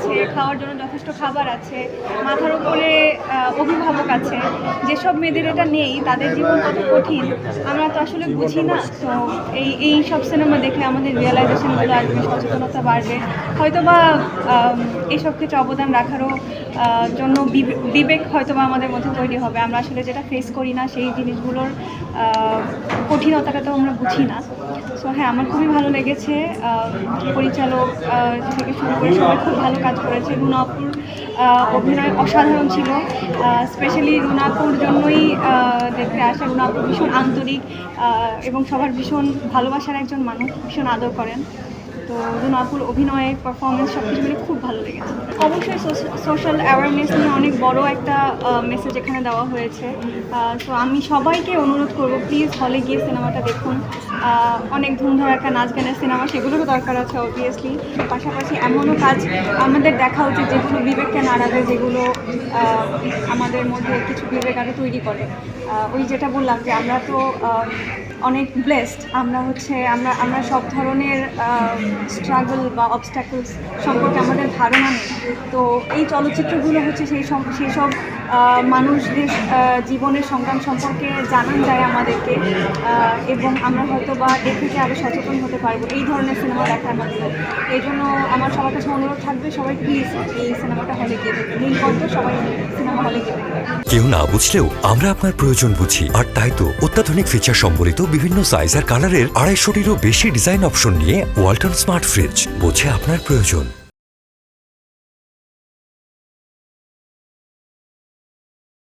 আছে, খাওয়ার জন্য যথেষ্ট খাবার আছে, মাথার উপরে অভিভাবক আছে। যেসব মেয়েদের এটা নেই তাদের জীবন কত কঠিন আমরা তো আসলে বুঝি না। তো এই সব সিনেমা দেখলে আমাদের রিয়েলাইজেশনগুলো আসবে, সচেতনতা বাড়বে, হয়তোবা এইসব ক্ষেত্রে অবদান রাখারও জন্য বিবেক হয়তোবা আমাদের মধ্যে তৈরি হবে। আমরা আসলে যেটা ফেস করি না সেই জিনিসগুলোর কঠিনতাটা তো আমরা বুঝি না। সো হ্যাঁ, আমার খুবই ভালো লেগেছে। পরিচালক থেকে শুরু করে সবাই খুব ভালো কাজ করেছে। রুনাপুর অভিনয় অসাধারণ ছিল। স্পেশালি রুনাপুর জন্যই দেখতে আসা। রুনাপুর ভীষণ আন্তরিক এবং সবার ভীষণ ভালোবাসার একজন মানুষ, ভীষণ আদর করেন। তো রুনাপুর অভিনয়ের পারফরমেন্স সব কিছু মিলে খুব ভালো লেগেছে। অবশ্যই সোশ্যাল অ্যাওয়ারনেস নিয়ে অনেক বড় একটা মেসেজ এখানে দেওয়া হয়েছে। তো আমি সবাইকে অনুরোধ করব, প্লিজ হলে গিয়ে সিনেমাটা দেখুন। অনেক ধুমধারাক্কা নাচ গানের সিনেমা, সেগুলোরও দরকার আছে অবভিয়াসলি। পাশাপাশি এমনও কাজ আমাদের দেখা উচিত যেগুলো বিবেককে নাড়াবে, যেগুলো আমাদের মধ্যে কিছু বিবেক আরও তৈরি করে। ওই যেটা বললাম যে আমরা তো অনেক ব্লেসড, আমরা সব ধরনের স্ট্রাগল বা অবস্ট্যাকলস সম্পর্কে আমাদের ধারণা নেই। তো এই চলচ্চিত্রগুলো হচ্ছে সেই সব মানুষদের জীবনের সংগ্রাম সম্পর্কে জানান যায় আমাদেরকে, এবং আমরা হয়তো বা এর থেকে আরও সচেতন হতে পারবো এই ধরনের সিনেমা দেখার মাধ্যমে। এই জন্য আমার সবার কাছে অনুরোধ থাকবে, সবাই প্লিজ এই সিনেমাটা হলে গিয়ে দেখবে। নীলকণ্ঠ, সবাই সিনেমা হলে গিয়ে দেখবে। কেউ না বুঝলেও আমরা আপনার প্রয়োজন বুঝি, আর তাই তো অত্যাধুনিক ফিচার সম্বলিত বিভিন্ন সাইজ আর কালারের 250টিরও বেশি ডিজাইন অপশন নিয়ে ওয়ালটন স্মার্ট ফ্রিজ বোঝে আপনার প্রয়োজন।